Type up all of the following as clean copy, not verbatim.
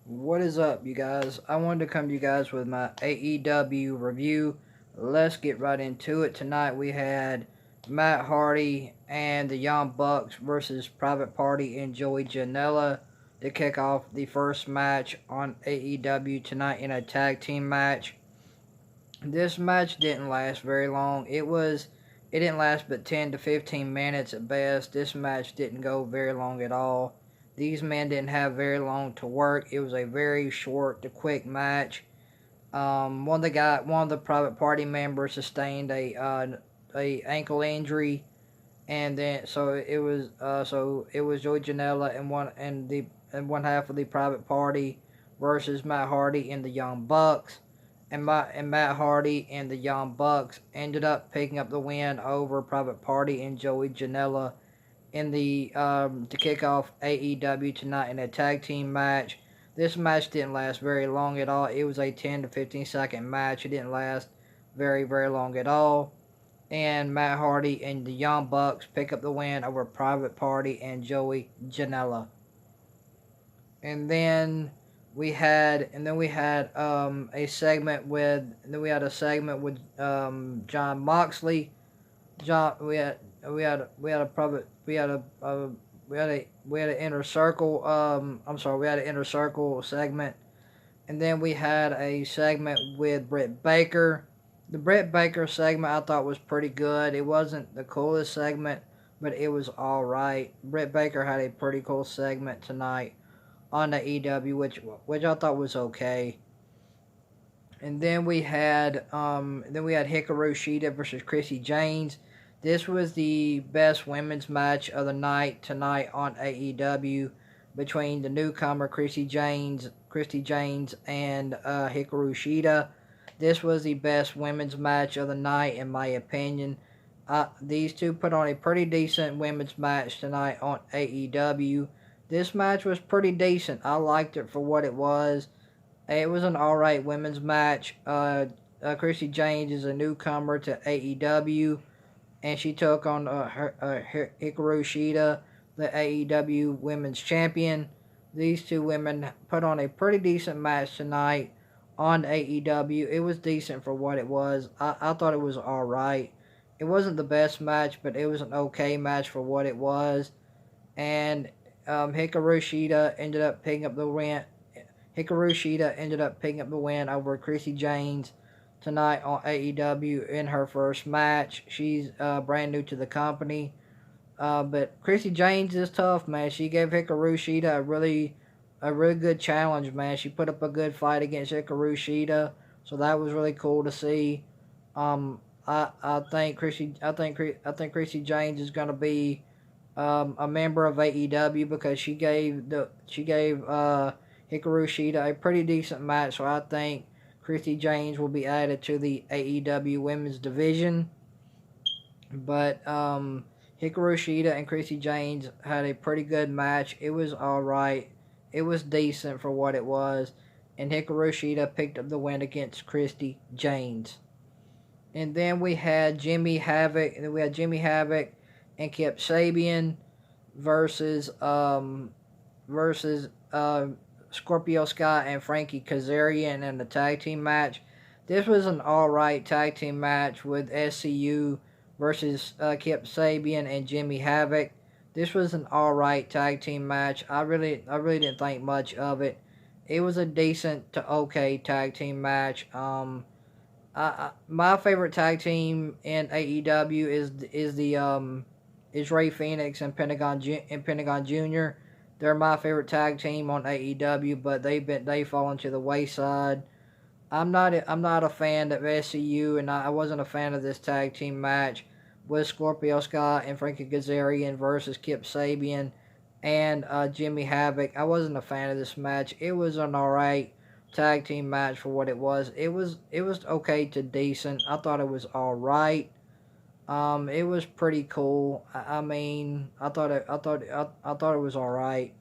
What is up, you guys? I wanted to come to you guys with my AEW review. Let's get right into it. Tonight we had Matt Hardy and the Young Bucks versus Private Party and Joey Janela to kick off the first match on AEW tonight in a tag team match. This match didn't last very long. It didn't last but 10 to 15 minutes at best. This match didn't go very long at all. These men didn't have very long to work. It was a very short to quick match. One of the Private Party members sustained a ankle injury, and then so it was Joey Janela and one half of the Private Party versus Matt Hardy and the Young Bucks. And Matt Hardy and the Young Bucks ended up picking up the win over Private Party and Joey Janela in the to kick off AEW tonight in a tag team match. This match didn't last very long at all. It was a 10 to 15-second match. It didn't last very long at all. And Matt Hardy and the Young Bucks pick up the win over Private Party and Joey Janela. And then we had a segment with John Moxley. We had an inner circle. We had an inner circle segment, and then we had a segment with Britt Baker. The Britt Baker segment I thought was pretty good. It wasn't the coolest segment, but it was all right. Britt Baker had a pretty cool segment tonight on the EW, which I thought was okay. And then we had Hikaru Shida versus Chrissy James. This was the best women's match of the night tonight on AEW between the newcomer Chrissy James and Hikaru Shida. This was the best women's match of the night in my opinion. These two put on a pretty decent women's match tonight on AEW. This match was pretty decent. I liked it for what it was. It was an alright women's match. Chrissy James is a newcomer to AEW, and she took on Hikaru Shida, the AEW Women's Champion. These two women put on a pretty decent match tonight on AEW. It was decent for what it was. I thought it was alright. It wasn't the best match, but it was an okay match for what it was. And Hikaru Shida ended up picking up the win. Over Chrissy James tonight on AEW in her first match. She's brand new to the company. But Chrissy James is tough, man. She gave Hikaru Shida a really good challenge, man. She put up a good fight against Hikaru Shida, so that was really cool to see. I think Chrissy James is gonna be a member of AEW because she gave Hikaru Shida a pretty decent match, so I think Chrissy James will be added to the AEW women's division. But Hikaru Shida and Chrissy James had a pretty good match. It was alright. It was decent for what it was. And Hikaru Shida picked up the win against Chrissy James. And then we had Jimmy Havoc and Kip Sabian versus Scorpio Sky and Frankie Kazarian in the tag team match. This was an alright tag team match with SCU versus Kip Sabian and Jimmy Havoc. This was an alright tag team match. I really didn't think much of it. It was a decent to okay tag team match. My favorite tag team in AEW is Ray Phoenix and Pentagon Jr. They're my favorite tag team on AEW, but they fallen to the wayside. I'm not a fan of SCU, and I wasn't a fan of this tag team match with Scorpio Sky and Frankie Kazarian versus Kip Sabian and Jimmy Havoc. I wasn't a fan of this match. It was an alright tag team match for what it was. It was okay to decent. I thought it was alright. It was pretty cool. I thought it was alright.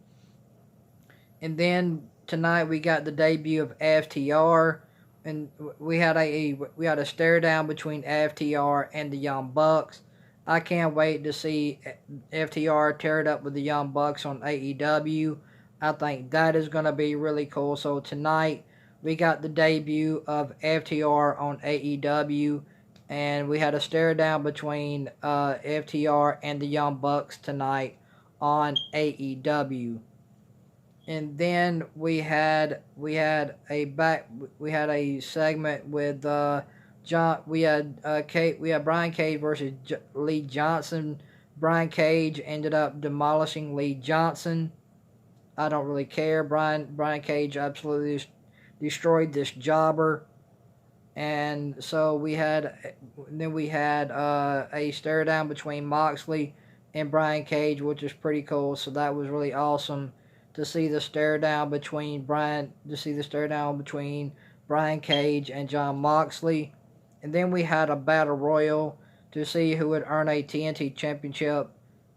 And then tonight we got the debut of FTR, and we had a stare down between FTR and the Young Bucks. I can't wait to see FTR tear it up with the Young Bucks on AEW. I think that is going to be really cool. So tonight we got the debut of FTR on AEW, and we had a stare down between FTR and the Young Bucks tonight on AEW. And then we had a segment with John. We had Brian Cage versus Lee Johnson. Brian Cage ended up demolishing Lee Johnson. I don't really care. Brian Cage absolutely destroyed this jobber. And so we had a stare down between Moxley and Brian Cage, which is pretty cool. So that was really awesome to see the stare down between Brian Cage and John Moxley. And then we had a battle royal to see who would earn a TNT Championship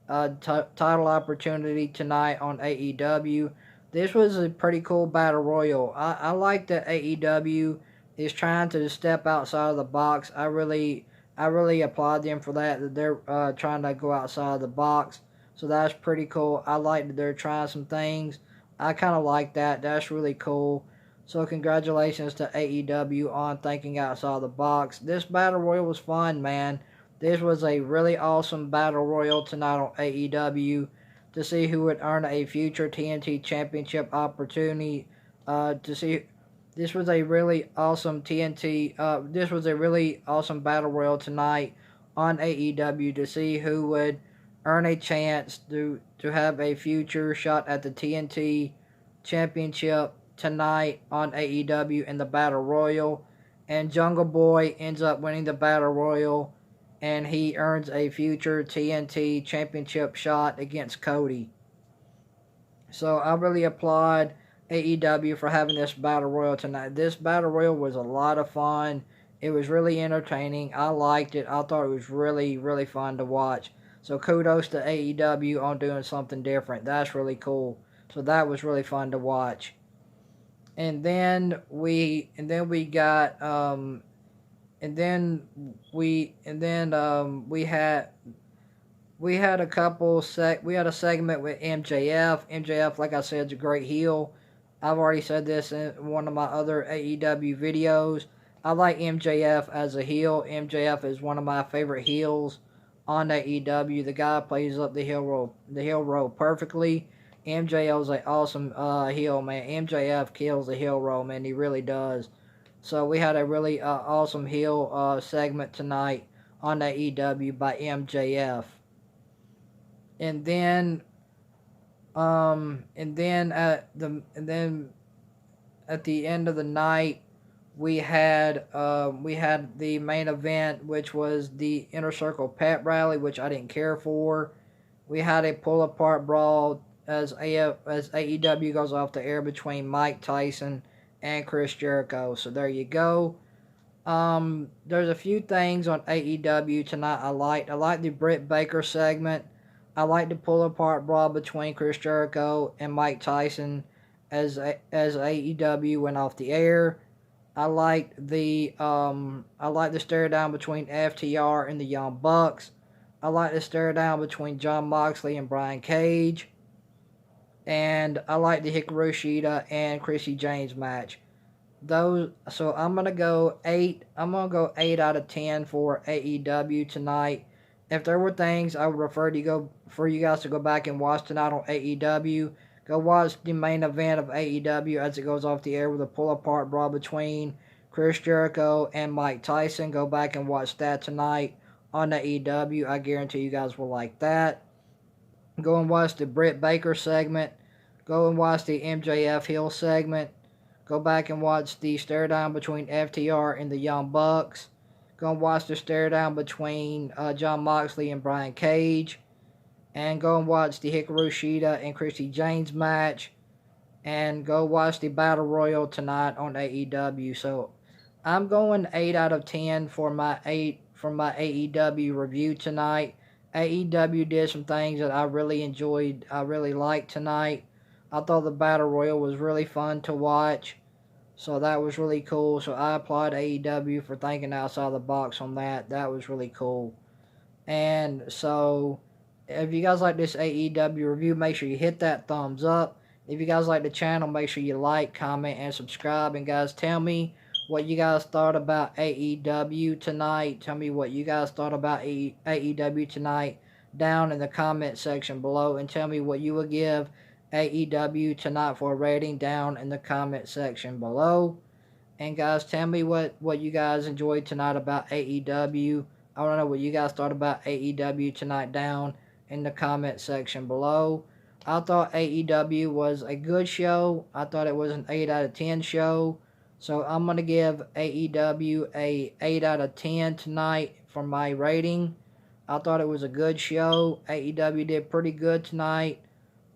title opportunity tonight on AEW. This was a pretty cool battle royal. I like that AEW is trying to step outside of the box. I really applaud them for that. That they're trying to go outside of the box. So that's pretty cool. I like that they're trying some things. I kind of like that. That's really cool. So congratulations to AEW on thinking outside the box. This battle royal was fun, man. This was a really awesome battle royal tonight on AEW to see who would earn a future TNT Championship opportunity. To see, this was a really awesome TNT. This was a really awesome battle royal tonight on AEW to see who would earn a chance to have a future shot at the TNT Championship tonight on AEW in the Battle Royal. And Jungle Boy ends up winning the Battle Royal, and he earns a future TNT Championship shot against Cody. So I really applaud AEW for having this Battle Royal tonight. This Battle Royal was a lot of fun. It was really entertaining. I liked it. I thought it was really, really fun to watch. So kudos to AEW on doing something different. That's really cool. So that was really fun to watch. And then we got we had a segment with MJF. MJF, like I said, is a great heel. I've already said this in one of my other AEW videos. I like MJF as a heel. MJF is one of my favorite heels on AEW. The guy plays up the heel role perfectly. MJF is an awesome heel, man. MJF kills the heel role, man. He really does. So we had a really awesome heel segment tonight on AEW by MJF. And then at the end of the night we had the main event, which was the Inner Circle pep rally, which I didn't care for. We had a pull apart brawl as AEW goes off the air between Mike Tyson and Chris Jericho. So there you go. There's a few things on AEW tonight I liked. I liked the Britt Baker segment. I liked the pull apart brawl between Chris Jericho and Mike Tyson as AEW went off the air. I liked the stare down between FTR and the Young Bucks. I liked the stare down between John Moxley and Brian Cage. And I like the Hikaru Shida and Chrissy James match. So I'm gonna go 8. I'm gonna go 8 out of 10 for AEW tonight. If there were things I would refer to for you guys to go back and watch tonight on AEW, go watch the main event of AEW as it goes off the air with a pull apart brawl between Chris Jericho and Mike Tyson. Go back and watch that tonight on AEW. I guarantee you guys will like that. Go and watch the Britt Baker segment. Go and watch the MJF heel segment. Go back and watch the stare down between FTR and the Young Bucks. Go and watch the stare down between John Moxley and Brian Cage. And go and watch the Hikaru Shida and Chrissy James match. And go watch the Battle Royal tonight on AEW. So I'm going 8 out of 10 for my AEW review tonight. AEW did some things that I really enjoyed. I really liked tonight. I thought the Battle Royal was really fun to watch. So that was really cool. So I applaud AEW for thinking outside the box on that. That was really cool. And so if you guys like this AEW review, make sure you hit that thumbs up. If you guys like the channel, make sure you like, comment, and subscribe. And guys, tell me what you guys thought about AEW tonight. Tell me what you guys thought about AEW tonight down in the comment section below. And tell me what you would give AEW tonight for a rating down in the comment section below. And guys, tell me what you guys enjoyed tonight about AEW. I want to know what you guys thought about AEW tonight down in the comment section below. I thought AEW was a good show. I thought it was an 8 out of 10 show. So I'm going to give AEW a 8 out of 10 tonight for my rating. I thought it was a good show. AEW did pretty good tonight.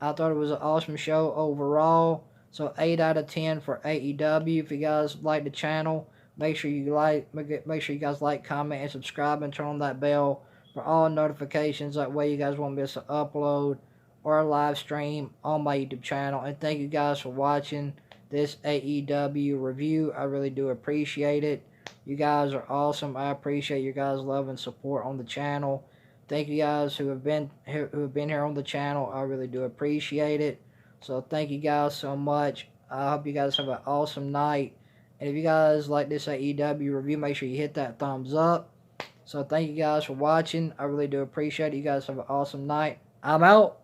I thought it was an awesome show overall. So 8 out of 10 for AEW. If you guys like the channel, make sure you guys like, comment, and subscribe, and turn on that bell for all notifications. That way you guys won't miss an upload or a live stream on my YouTube channel. And thank you guys for watching this AEW review. I really do appreciate it. You guys are awesome. I appreciate your guys' love and support on the channel. Thank you guys who have been here on the channel. I really do appreciate it. So thank you guys so much. I hope you guys have an awesome night. And if you guys like this AEW review, make sure you hit that thumbs up. So thank you guys for watching. I really do appreciate it. You guys have an awesome night. I'm out.